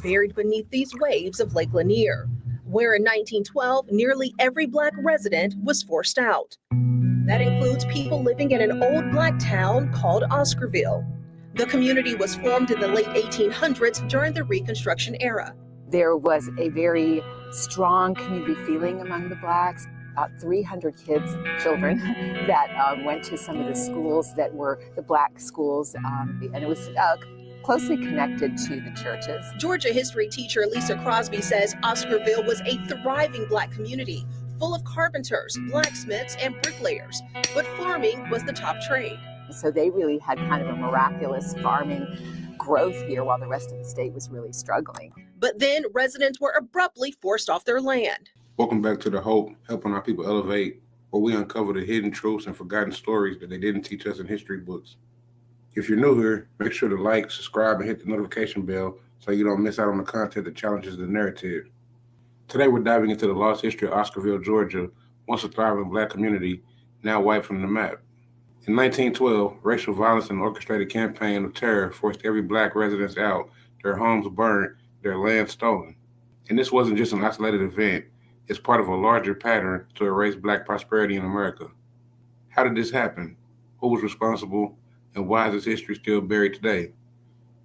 buried beneath these waves of Lake Lanier, where in 1912, nearly every Black resident was forced out. That includes people living in an old Black town called Oscarville. The community was formed in the late 1800s during the Reconstruction era. There was a very strong community feeling among the Blacks. About 300 kids, children, that went to some of the schools that were the Black schools, and it was closely connected to the churches. Georgia history teacher Lisa Crosby says Oscarville was a thriving Black community, full of carpenters, blacksmiths, and bricklayers, but farming was the top trade. So they really had kind of a miraculous farming growth here while the rest of the state was really struggling. But then residents were abruptly forced off their land. Welcome back to the Hope, helping our people elevate, where we uncover the hidden truths and forgotten stories that they didn't teach us in history books. If you're new here, make sure to like, subscribe, and hit the notification bell so you don't miss out on the content that challenges the narrative. Today we're diving into the lost history of Oscarville, Georgia, once a thriving Black community, now wiped from the map. In 1912, racial violence and an orchestrated campaign of terror forced every Black residents out, their homes burned, their land stolen. And this wasn't just an isolated event. It's part of a larger pattern to erase Black prosperity in America. How did this happen? Who was responsible? And why is this history still buried today?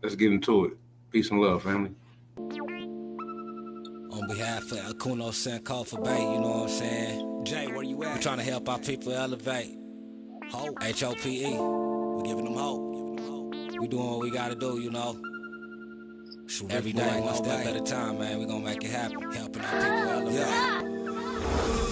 Let's get into it. Peace and love, family. On behalf of Akuno Sankofa Bay, you know what I'm saying? Jay, where you at? We're trying to help our people elevate. Hope. H.O.P.E. We're giving them hope. We doing what we gotta do, you know. Every day, one step at a time, man. We're gonna make it happen. Helping our people elevate. Yeah.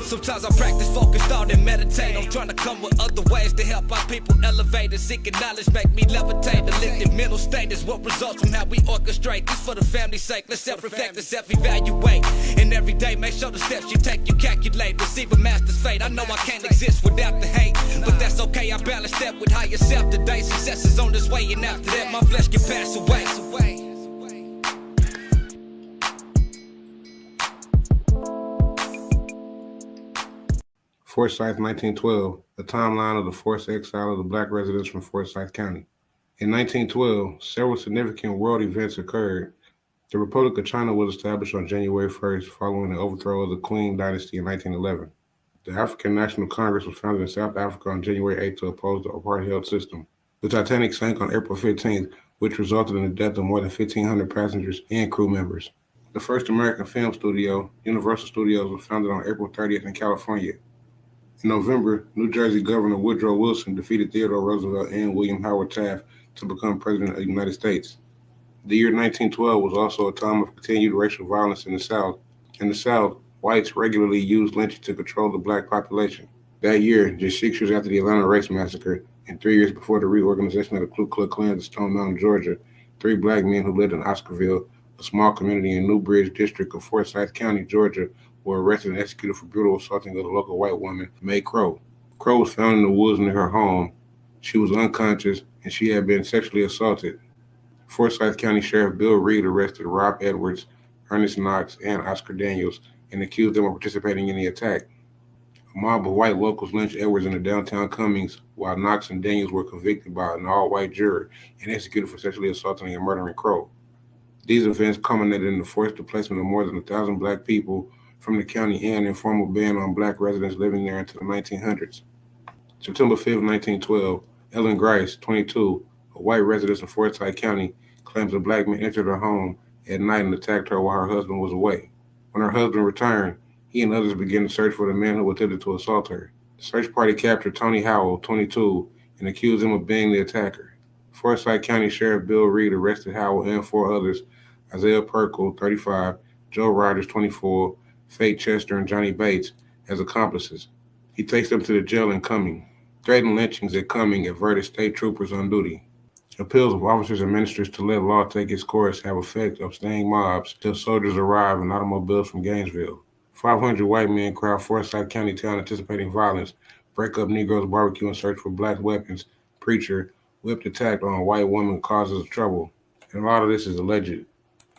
Sometimes I practice focus, thought, and meditate. I'm trying to come with other ways to help our people elevate. And seeking knowledge make me levitate. The lifted mental state is what results from how we orchestrate. This for the family's sake. Let's self-reflect and self-evaluate. And every day, make sure the steps you take, you calculate. Receive a master's fate. I know I can't exist without the hate, but that's okay. I balance that with higher self today. Success is on this way, and after that, my flesh can pass away. Forsyth, 1912, a timeline of the forced exile of the Black residents from Forsyth County. In 1912, several significant world events occurred. The Republic of China was established on January 1st following the overthrow of the Qing dynasty in 1911. The African National Congress was founded in South Africa on January 8th to oppose the apartheid system. The Titanic sank on April 15th, which resulted in the death of more than 1,500 passengers and crew members. The first American film studio, Universal Studios, was founded on April 30th in California. In November, New Jersey Governor Woodrow Wilson defeated Theodore Roosevelt and William Howard Taft to become President of the United States. The year 1912 was also a time of continued racial violence in the South. In the South, whites regularly used lynching to control the Black population. That year, just 6 years after the Atlanta Race Massacre, and 3 years before the reorganization of the Ku Klux Klan in Stone Mountain, Georgia, 3 Black men who lived in Oscarville, a small community in New Bridge district of Forsyth County, Georgia, were arrested and executed for brutal assaulting of a local white woman, Mae Crow. Crow was found in the woods near her home. She was unconscious and she had been sexually assaulted. Forsyth County Sheriff Bill Reed arrested Rob Edwards, Ernest Knox, and Oscar Daniels and accused them of participating in the attack. A mob of white locals lynched Edwards in the downtown Cummings, while Knox and Daniels were convicted by an all-white jury and executed for sexually assaulting and murdering Crow. These events culminated in the forced displacement of more than 1,000 Black people from the county and an informal ban on Black residents living there until the 1900s. September 5, 1912, Ellen Grice, 22, a white resident of Forsyth County, claims a Black man entered her home at night and attacked her while her husband was away. When her husband returned, he and others began to search for the man who attempted to assault her. The search party captured Tony Howell, 22, and accused him of being the attacker. Forsyth County Sheriff Bill Reed arrested Howell and 4 others, Isaiah Perkle, 35, Joe Rogers, 24, Fate Chester, and Johnny Bates, as accomplices. He takes them to the jail in Cumming. Threatened lynchings at Cumming averted state troopers on duty. Appeals of officers and ministers to let law take its course have effect of staying mobs till soldiers arrive in automobiles from Gainesville. 500 white men crowd Forsyth County town anticipating violence, break up Negroes barbecue and search for Black weapons. Preacher, whipped attack on a white woman causes trouble. And a lot of this is alleged.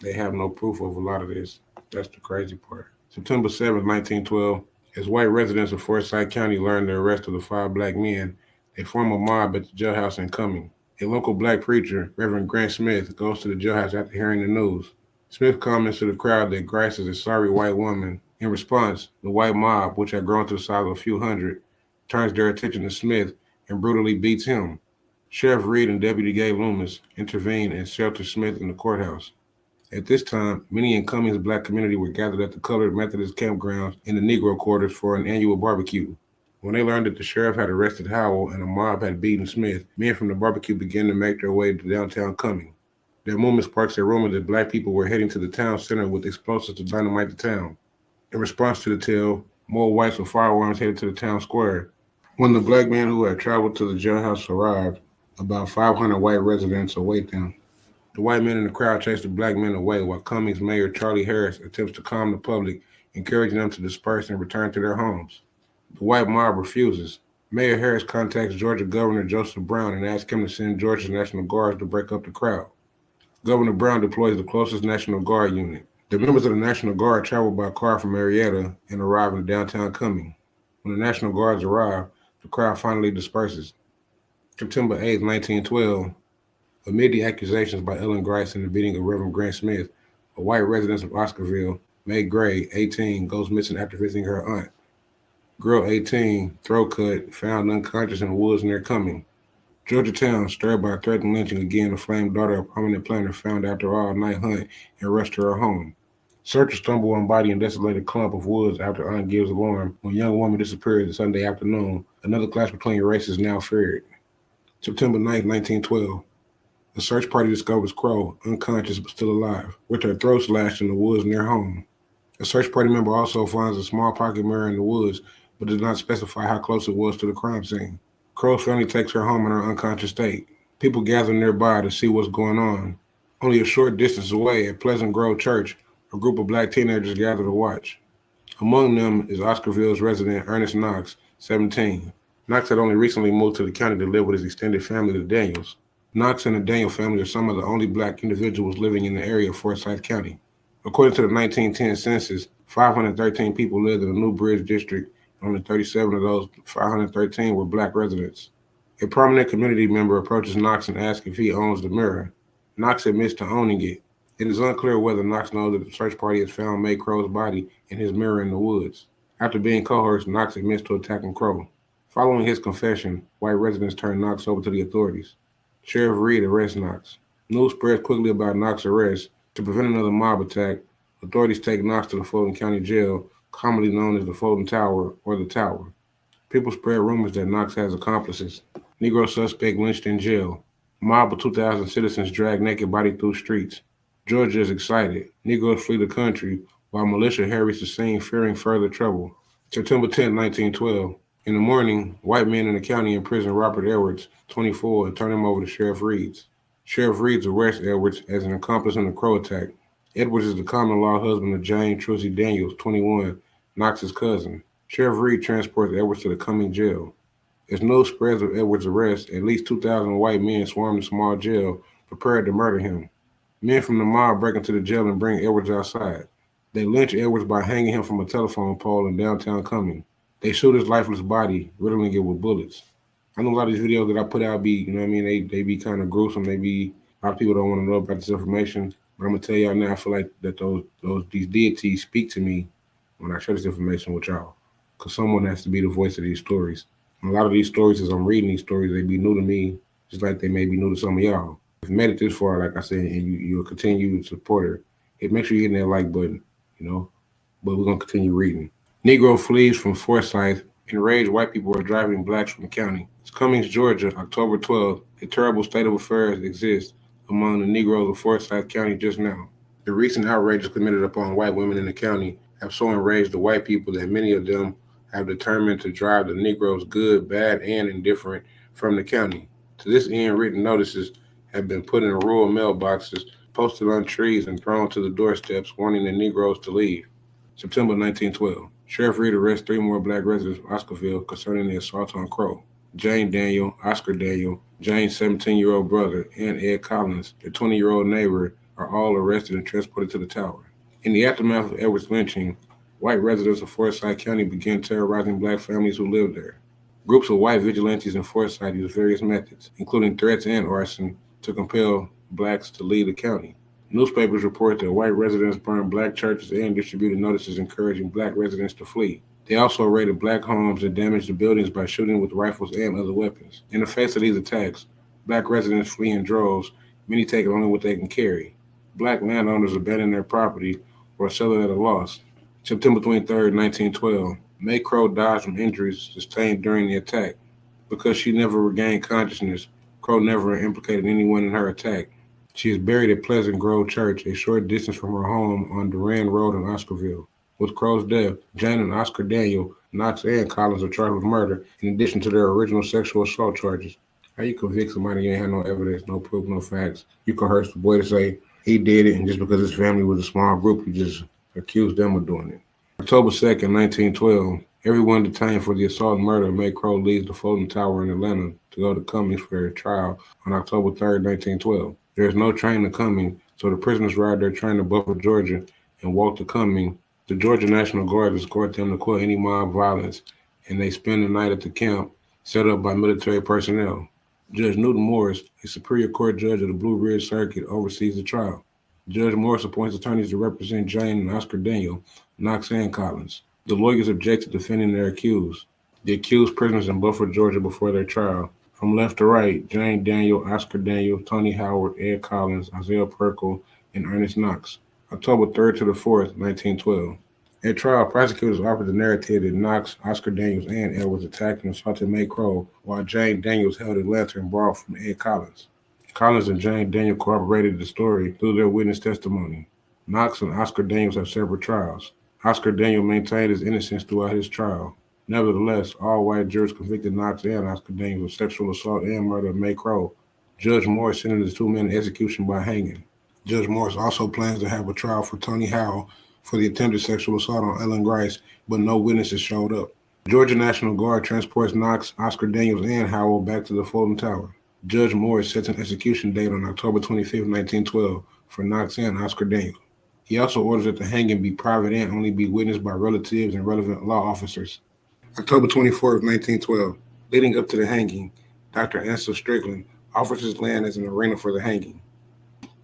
They have no proof of a lot of this. That's the crazy part. September 7, 1912, as white residents of Forsyth County learn the arrest of the 5 Black men, they form a mob at the jailhouse in Cumming. A local Black preacher, Reverend Grant Smith, goes to the jailhouse after hearing the news. Smith comments to the crowd that Grice is a sorry white woman. In response, the white mob, which had grown to the size of a few hundred, turns their attention to Smith and brutally beats him. Sheriff Reed and Deputy Gabe Loomis intervene and shelter Smith in the courthouse. At this time, many in Cummings' black community were gathered at the Colored Methodist campgrounds in the Negro quarters for an annual barbecue. When they learned that the sheriff had arrested Howell and a mob had beaten Smith, men from the barbecue began to make their way to downtown Cumming. Their movement sparks a rumor that black people were heading to the town center with explosives to dynamite the town. In response to the tale, more whites with firearms headed to the town square. When the black men who had traveled to the jailhouse arrived, about 500 white residents await them. The white men in the crowd chase the black men away while Cummings Mayor Charlie Harris attempts to calm the public, encouraging them to disperse and return to their homes. The white mob refuses. Mayor Harris contacts Georgia Governor Joseph Brown and asks him to send Georgia's National Guards to break up the crowd. Governor Brown deploys the closest National Guard unit. The members of the National Guard travel by car from Marietta and arrive in downtown Cumming. When the National Guards arrive, the crowd finally disperses. September 8, 1912, amid the accusations by Ellen Grice in the beating of Reverend Grant Smith, a white resident of Oscarville, May Gray, 18, goes missing after visiting her aunt. Girl 18, throat cut, found unconscious in the woods near Cumming. Georgetown, stirred by threatened lynching again, the flamed daughter of a prominent planter found after an all-night hunt and rushed to her home. Searchers stumble on body in desolated clump of woods after aunt gives alarm. When young woman disappears Sunday afternoon, another clash between races now feared. September 9, 1912. The search party discovers Crow, unconscious but still alive, with her throat slashed in the woods near home. A search party member also finds a small pocket mirror in the woods, but does not specify how close it was to the crime scene. Crow's family takes her home in her unconscious state. People gather nearby to see what's going on. Only a short distance away at Pleasant Grove Church, a group of black teenagers gather to watch. Among them is Oscarville's resident Ernest Knox, 17. Knox had only recently moved to the county to live with his extended family, the Daniels. Knox and the Daniel family are some of the only black individuals living in the area of Forsyth County. According to the 1910 census, 513 people lived in the New Bridge district. Only 37 of those 513 were black residents. A prominent community member approaches Knox and asks if he owns the mirror. Knox admits to owning it. It is unclear whether Knox knows that the search party has found May Crow's body and his mirror in the woods. After being coerced, Knox admits to attacking Crow. Following his confession, white residents turn Knox over to the authorities. Sheriff Reed arrests Knox. News spreads quickly about Knox's arrest. To prevent another mob attack, authorities take Knox to the Fulton County Jail, commonly known as the Fulton Tower or the Tower. People spread rumors that Knox has accomplices. Negro suspect lynched in jail. Mob of 2,000 citizens drag naked body through streets. Georgia is excited. Negroes flee the country while militia harries the scene fearing further trouble. September 10, 1912. In the morning, white men in the county imprison Robert Edwards, 24, and turn him over to Sheriff Reeds. Sheriff Reeds arrests Edwards as an accomplice in the Crow attack. Edwards is the common-law husband of Jane Trucy Daniels, 21, Knox's cousin. Sheriff Reed transports Edwards to the Cumming jail. As news spreads of Edwards' arrest, at least 2,000 white men swarm the small jail, prepared to murder him. Men from the mob break into the jail and bring Edwards outside. They lynch Edwards by hanging him from a telephone pole in downtown Cumming. They shoot his lifeless body, riddling it with bullets. I know a lot of these videos that I put out be, they be kind of gruesome. A lot of people don't want to know about this information. But I'm gonna tell y'all now, I feel like that these deities speak to me when I share this information with y'all. Because someone has to be the voice of these stories. And a lot of these stories, as I'm reading these stories, they be new to me, just like they may be new to some of y'all. If you made it this far, like I said, and you're a continued supporter, make sure you hit that like button, But we're gonna continue reading. Negro flees from Forsyth. Enraged white people are driving blacks from the county. It's Cummings, Georgia, October 12th. A terrible state of affairs exists among the Negroes of Forsyth County just now. The recent outrages committed upon white women in the county have so enraged the white people that many of them have determined to drive the Negroes, good, bad, and indifferent, from the county. To this end, written notices have been put in rural mailboxes, posted on trees, and thrown to the doorsteps, warning the Negroes to leave. September 1912. Sheriff Reed arrests 3 more black residents of Oscarville concerning the assault on Crow. Jane Daniel, Oscar Daniel, Jane's 17-year-old brother, and Ed Collins, their 20-year-old neighbor, are all arrested and transported to the Tower. In the aftermath of Edwards' lynching, white residents of Forsyth County began terrorizing black families who lived there. Groups of white vigilantes in Forsyth used various methods, including threats and arson, to compel blacks to leave the county. Newspapers report that white residents burned black churches and distributed notices encouraging black residents to flee. They also raided black homes and damaged the buildings by shooting with rifles and other weapons. In the face of these attacks, black residents flee in droves, many taking only what they can carry. Black landowners abandon their property or sell it at a loss. September 23, 1912, May Crow died from injuries sustained during the attack. Because she never regained consciousness, Crow never implicated anyone in her attack. She is buried at Pleasant Grove Church, a short distance from her home on Durand Road in Oscarville. With Crow's death, Jane and Oscar Daniel, Knox, and Collins are charged with murder, in addition to their original sexual assault charges. How you convict somebody you ain't had no evidence, no proof, no facts? You coerce the boy to say he did it, and just because his family was a small group, you just accused them of doing it. October 2nd, 1912, everyone detained for the assault and murder of May Crow leaves the Fulton Tower in Atlanta to go to Cummings for their trial on October 3rd, 1912. There is no train to Cummings, so the prisoners ride their train to Buford, Georgia, and walk to Cummings. The Georgia National Guard escort them to quell any mob violence, and they spend the night at the camp set up by military personnel. Judge Newton Morris, a Superior Court judge of the Blue Ridge Circuit, oversees the trial. Judge Morris appoints attorneys to represent Jane and Oscar Daniel, Knox and Collins. The lawyers object to defending their accused. The accused prisoners in Buford, Georgia before their trial. From left to right, Jane Daniel, Oscar Daniel, Tony Howard, Ed Collins, Isaiah Perkle, and Ernest Knox. October 3rd to the 4th, 1912. At trial, prosecutors offered the narrative that Knox, Oscar Daniels, and Edwards attacked and assaulted May Crow, while Jane Daniels held a lantern borrowed from Ed Collins. Collins and Jane Daniel corroborated the story through their witness testimony. Knox and Oscar Daniels have separate trials. Oscar Daniel maintained his innocence throughout his trial. Nevertheless, all white jurors convicted Knox and Oscar Daniels of sexual assault and murder of May Crow. Judge Morris sentenced the two men to execution by hanging. Judge Morris also plans to have a trial for Tony Howell for the attempted sexual assault on Ellen Grice, but no witnesses showed up. The Georgia National Guard transports Knox, Oscar Daniels, and Howell back to the Fulton Tower. Judge Morris sets an execution date on October 25, 1912 for Knox and Oscar Daniels. He also orders that the hanging be private and only be witnessed by relatives and relevant law officers. October 24, 1912. Leading up to the hanging, Dr. Ansel Strickland offers his land as an arena for the hanging.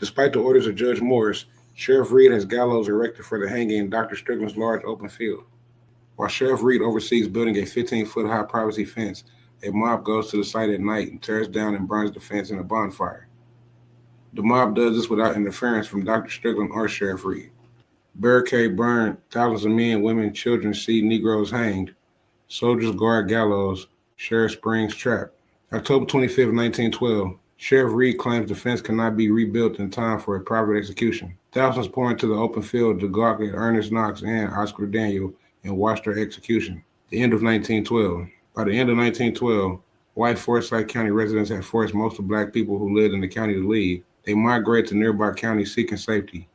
Despite the orders of Judge Morris, Sheriff Reed has gallows erected for the hanging in Dr. Strickland's large open field. While Sheriff Reed oversees building a 15-foot high privacy fence, a mob goes to the site at night and tears down and burns the fence in a bonfire. The mob does this without interference from Dr. Strickland or Sheriff Reed. Barricade burned, thousands of men, women, children see Negroes hanged. Soldiers guard gallows, Sheriff Springs trap. October 25, 1912. Sheriff Reed claims the fence cannot be rebuilt in time for a private execution. Thousands pour into the open field to gawk at Ernest Knox and Oscar Daniel and watch their execution. The end of 1912. By the end of 1912, white Forsyth County residents had forced most of black people who lived in the county to leave. They migrated to nearby counties seeking safety.